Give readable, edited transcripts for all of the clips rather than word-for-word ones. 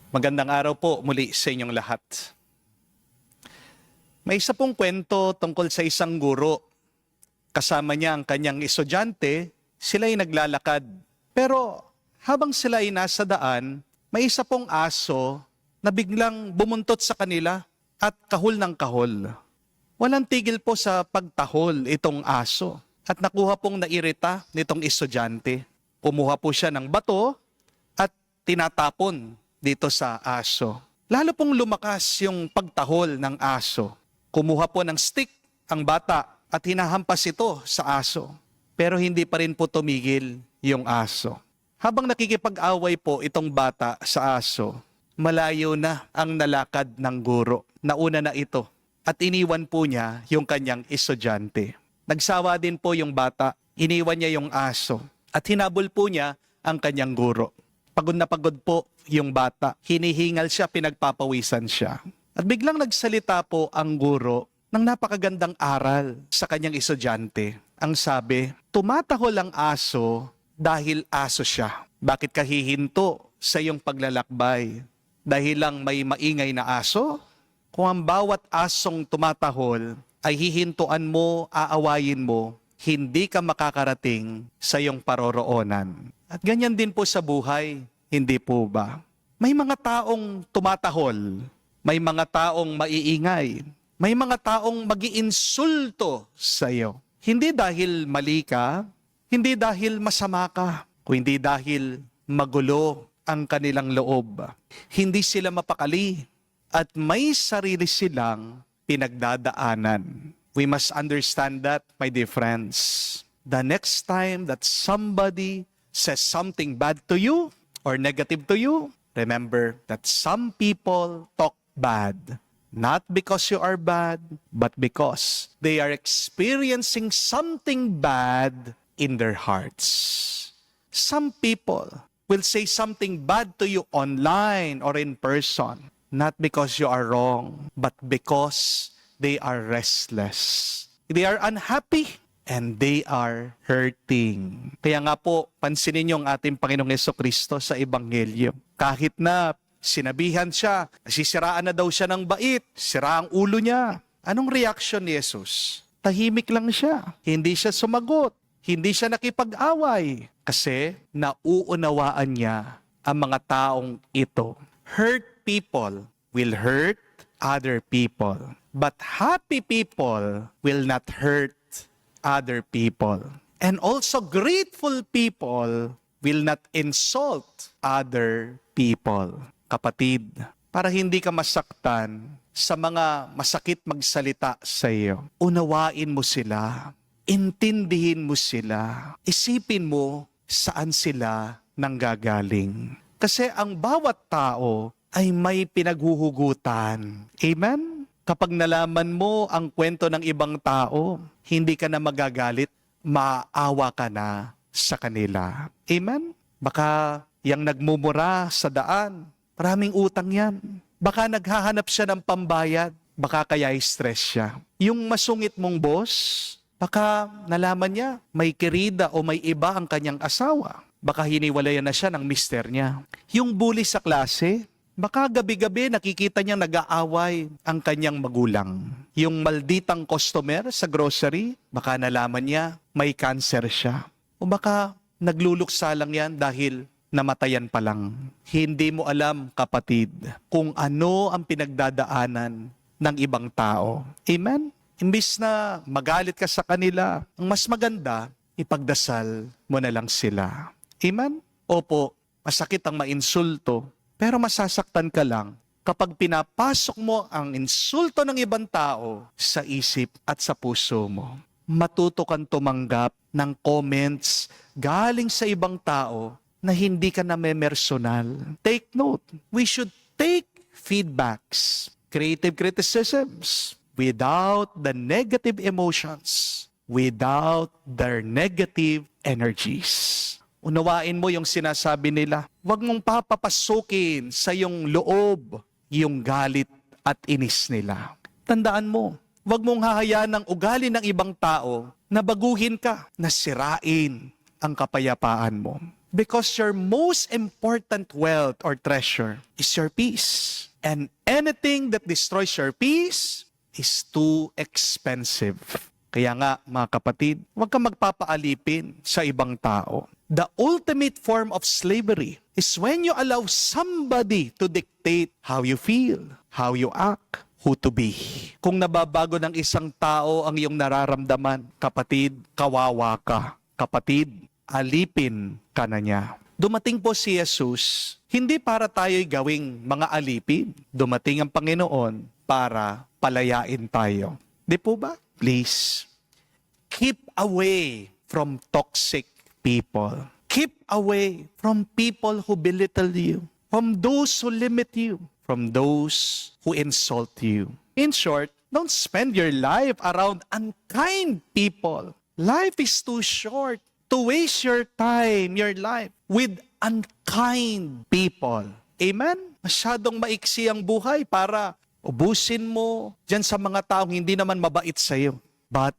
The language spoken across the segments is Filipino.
Magandang araw po muli sa inyong lahat. May isa pong kwento tungkol sa isang guro. Kasama niya ang kanyang estudyante, sila'y naglalakad. Pero habang sila ay nasa daan, may isa pong aso na biglang bumuntot sa kanila at kahol ng kahol. Walang tigil po sa pagtahol itong aso at nakuha pong nairita nitong estudyante. Kumuha po siya ng bato at tinatapon dito sa aso. Lalo pong lumakas yung pagtahol ng aso. Kumuha po ng stick ang bata at hinahampas ito sa aso. Pero hindi pa rin po tumigil yung aso. Habang nakikipag-away po itong bata sa aso, malayo na ang nalakad ng guro. Nauna na ito at iniwan po niya yung kanyang estudyante. Nagsawa din po yung bata, iniwan niya yung aso at hinabol po niya ang kanyang guro. Pagod na pagod po yung bata. Hinihingal siya, pinagpapawisan siya. At biglang nagsalita po ang guro ng napakagandang aral sa kanyang estudyante. Ang sabi, tumatahol ang aso dahil aso siya. Bakit ka hihinto sa iyong paglalakbay? Dahil lang may maingay na aso? Kung ang bawat asong tumatahol ay hihintuan mo, aawayin mo, hindi ka makakarating sa iyong paroroonan. At ganyan din po sa buhay, hindi po ba? May mga taong tumatahol, may mga taong maiingay, may mga taong mag-iinsulto sa iyo. Hindi dahil mali ka, hindi dahil masama ka, kundi dahil magulo ang kanilang loob. Hindi sila mapakali at may sarili silang pinagdadaanan. We must understand that, my dear friends. The next time that somebody says something bad to you or negative to you, remember that some people talk bad. Not because you are bad, but because they are experiencing something bad in their hearts. Some people will say something bad to you online or in person, not because you are wrong, but because they are restless. They are unhappy and they are hurting. Kaya nga po, pansinin niyo ang ating Panginoong Jesucristo sa Ebanghelyo. Kahit na sinabihan siya, sisiraan na daw siya ng bait, sira ang ulo niya. Anong reaction ni Jesus? Tahimik lang siya. Hindi siya sumagot. Hindi siya nakipag-away. Kasi nauunawaan niya ang mga taong ito. Hurt people will hurt other people. But happy people will not hurt other people. And also grateful people will not insult other people. Kapatid, para hindi ka masaktan sa mga masakit magsalita sa iyo, unawain mo sila, intindihin mo sila, isipin mo saan sila nanggagaling. Kasi ang bawat tao ay may pinaghuhugutan. Amen? Kapag nalaman mo ang kwento ng ibang tao, hindi ka na magagalit, maawa ka na sa kanila. Amen? Baka yang nagmumura sa daan, maraming utang yan. Baka naghahanap siya ng pambayad, baka kaya stress siya. Yung masungit mong boss, baka nalaman niya may kirida o may iba ang kanyang asawa. Baka hiniwalayan na siya ng mister niya. Yung bully sa klase, baka gabi-gabi nakikita niyang nag-aaway ang kanyang magulang. Yung malditang customer sa grocery, baka nalaman niya may cancer siya. O baka nagluluksa lang yan dahil namatayan pa lang. Hindi mo alam, kapatid, kung ano ang pinagdadaanan ng ibang tao. Amen? Imbis na magalit ka sa kanila, ang mas maganda, ipagdasal mo na lang sila. Amen? Opo, masakit ang mainsulto, pero masasaktan ka lang kapag pinapasok mo ang insulto ng ibang tao sa isip at sa puso mo. Matuto kang tumanggap ng comments galing sa ibang tao na hindi ka namemersonal. Take note, we should take feedbacks, creative criticisms, without the negative emotions, without their negative energies. Unawain mo yung sinasabi nila. Huwag mong papapasukin sa iyong loob yung galit at inis nila. Tandaan mo, huwag mong hahayaan ng ugali ng ibang tao na baguhin ka, na sirain ang kapayapaan mo. Because your most important wealth or treasure is your peace. And anything that destroys your peace is too expensive. Kaya nga, mga kapatid, huwag kang magpapaalipin sa ibang tao. The ultimate form of slavery is when you allow somebody to dictate how you feel, how you act, who to be. Kung nababago ng isang tao ang iyong nararamdaman, kapatid, kawawa ka. Kapatid, alipin ka na niya. Dumating po si Jesus, hindi para tayo'y gawing mga alipin. Dumating ang Panginoon para palayain tayo. Di po ba? Please, keep away from toxic people. Keep away from people who belittle you, from those who limit you, from those who insult you. In short, don't spend your life around unkind people. Life is too short to waste your time, your life, with unkind people. Amen? Masyadong maiksi ang buhay para ubusin mo dyan sa mga taong hindi naman mabait sa'yo. But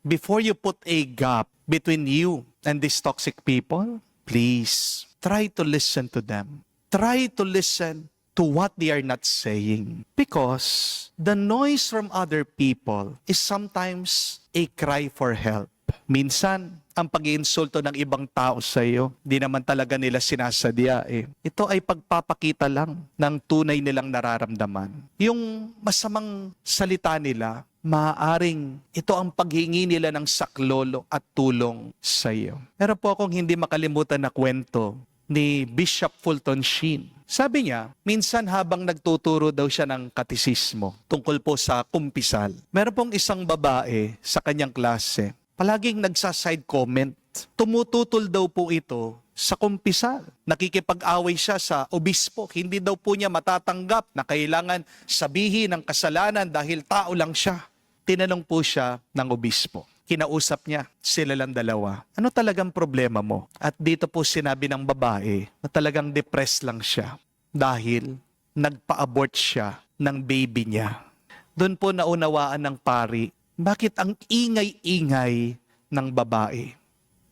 before you put a gap between you and these toxic people, please try to listen to them. Try to listen to what they are not saying. Because the noise from other people is sometimes a cry for help. Minsan, ang pag-iinsulto ng ibang tao sa iyo, di naman talaga nila sinasadya eh. Ito ay pagpapakita lang ng tunay nilang nararamdaman. Yung masamang salita nila, maaaring ito ang paghingi nila ng saklolo at tulong sa iyo. Meron po akong hindi makalimutan na kwento ni Bishop Fulton Sheen. Sabi niya, minsan habang nagtuturo daw siya ng katisismo tungkol po sa kumpisal, meron pong isang babae sa kanyang klase, palaging nagsa-side comment. Tumututol daw po ito sa kumpisal. Nakikipag-away siya sa obispo. Hindi daw po niya matatanggap na kailangan sabihin ng kasalanan dahil tao lang siya. Tinanong po siya ng obispo. Kinausap niya, sila lang dalawa. Ano talagang problema mo? At dito po sinabi ng babae na talagang depressed lang siya dahil nagpa-abort siya ng baby niya. Doon po naunawaan ng pari, bakit ang ingay-ingay ng babae?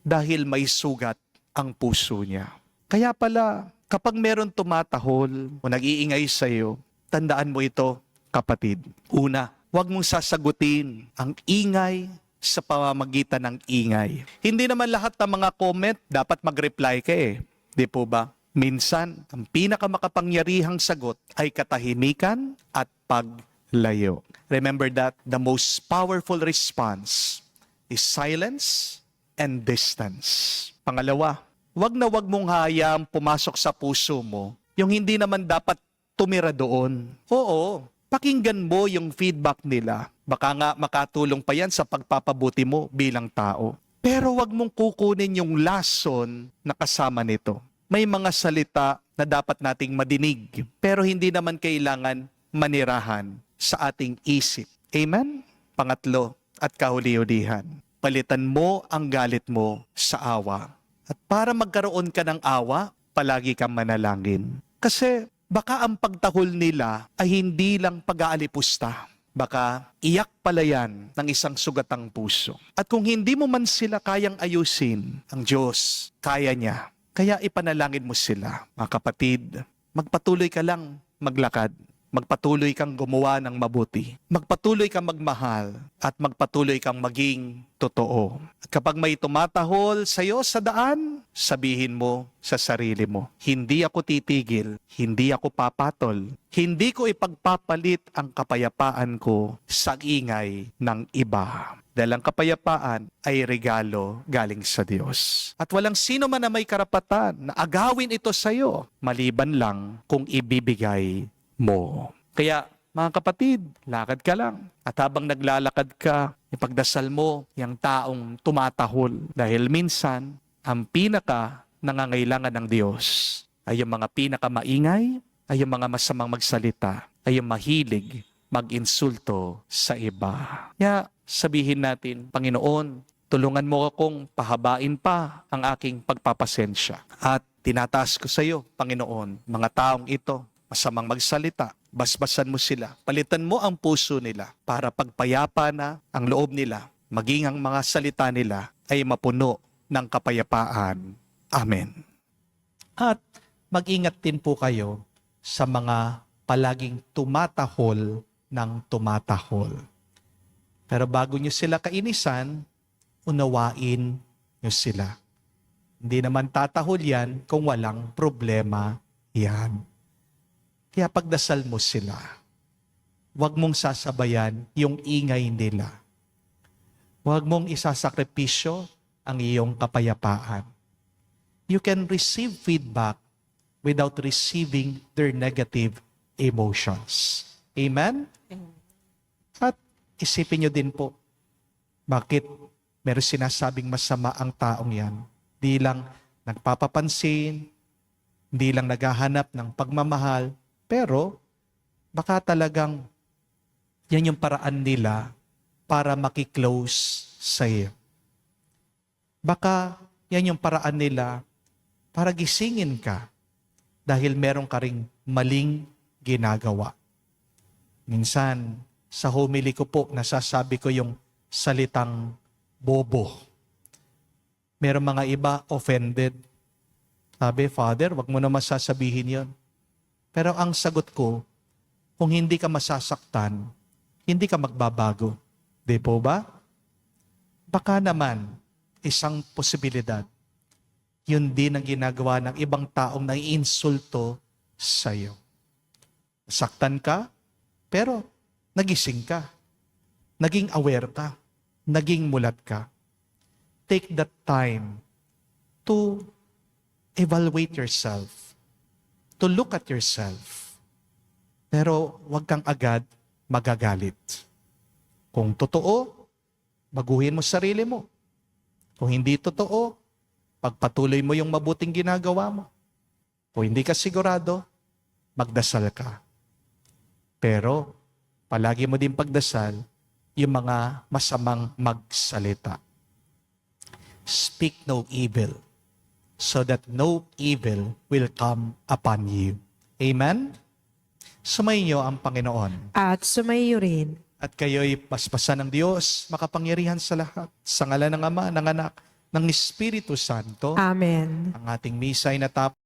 Dahil may sugat ang puso niya. Kaya pala, kapag meron tumatahol o nag-iingay sa iyo, tandaan mo ito, kapatid. Una, huwag mong sasagutin ang ingay sa pamamagitan ng ingay. Hindi naman lahat ng mga comment dapat mag-reply ka eh. Di po ba? Minsan, ang pinakamakapangyarihang sagot ay katahimikan at paglayo. Remember that the most powerful response is silence and distance. Pangalawa, wag na wag mong hayaang pumasok sa puso mo yung hindi naman dapat tumira doon. Oo, pakinggan mo yung feedback nila. Baka nga makatulong pa yan sa pagpapabuti mo bilang tao. Pero wag mong kukunin yung lason na kasama nito. May mga salita na dapat nating madinig, pero hindi naman kailangan manirahan sa ating isip. Amen? Pangatlo at kahuli-hulihan, palitan mo ang galit mo sa awa. At para magkaroon ka ng awa, palagi kang manalangin. Kasi baka ang pagtahol nila ay hindi lang pag-aalipusta. Baka iyak pala yan ng isang sugatang puso. At kung hindi mo man sila kayang ayusin, ang Diyos, kaya niya. Kaya ipanalangin mo sila. Mga kapatid, magpatuloy ka lang maglakad. Magpatuloy kang gumawa ng mabuti. Magpatuloy kang magmahal at magpatuloy kang maging totoo. At kapag may tumatahol sa iyo sa daan, sabihin mo sa sarili mo, hindi ako titigil, hindi ako papatol, hindi ko ipagpapalit ang kapayapaan ko sa ingay ng iba. Dahil ang kapayapaan ay regalo galing sa Diyos. At walang sino man na may karapatan na agawin ito sa iyo, maliban lang kung ibibigay mo. Kaya mga kapatid, lakad ka lang. At habang naglalakad ka, ipagdasal mo yung taong tumatahol. Dahil minsan, ang pinaka nangangailangan ng Diyos ay yung mga pinakamaingay, ay yung mga masamang magsalita, ay yung mahilig mag-insulto sa iba. Kaya sabihin natin, Panginoon, tulungan mo akong pahabain pa ang aking pagpapasensya. At tinataas ko sa iyo, Panginoon, mga taong ito, masamang magsalita, basbasan mo sila. Palitan mo ang puso nila para pagpayapa na ang loob nila, maging ang mga salita nila ay mapuno ng kapayapaan. Amen. At mag-ingat din po kayo sa mga palaging tumatahol ng tumatahol. Pero bago nyo sila kainisan, unawain nyo sila. Hindi naman tatahol yan kung walang problema yan. Kaya pagdasal mo sila. Huwag mong sasabayan yung ingay nila. Huwag mong isasakripisyo ang iyong kapayapaan. You can receive feedback without receiving their negative emotions. Amen? At isipin nyo din po, bakit meron sinasabing masama ang taong yan? Di lang nagpapapansin, di lang naghahanap ng pagmamahal, pero baka talagang yan yung paraan nila para makiklose sa iyo. Baka yan yung paraan nila para gisingin ka dahil meron ka ring maling ginagawa. Minsan, sa homily ko po, nasasabi ko yung salitang bobo. Meron mga iba offended. Sabi, Father, wag mo naman sasabihin yon. Pero ang sagot ko, kung hindi ka masasaktan, hindi ka magbabago. Di po ba? Baka naman, isang posibilidad, yun din ang ginagawa ng ibang taong naiinsulto sa'yo. Saktan ka, pero nagising ka. Naging aware ka. Naging mulat ka. Take that time to evaluate yourself. To look at yourself. Pero huwag kang agad magagalit. Kung totoo, baguhin mo sarili mo. Kung hindi totoo, pagpatuloy mo yung mabuting ginagawa mo. Kung hindi ka sigurado, magdasal ka. Pero, palagi mo din pagdasal yung mga masamang magsalita. Speak no evil, so that no evil will come upon you. Amen? Sumayin ang Panginoon. At sumayo rin. At kayo'y paspasan ng Diyos, makapangyarihan sa lahat, sa ngalan ng Ama, ng Anak, ng Espiritu Santo. Amen. Ang ating misa ay natapos.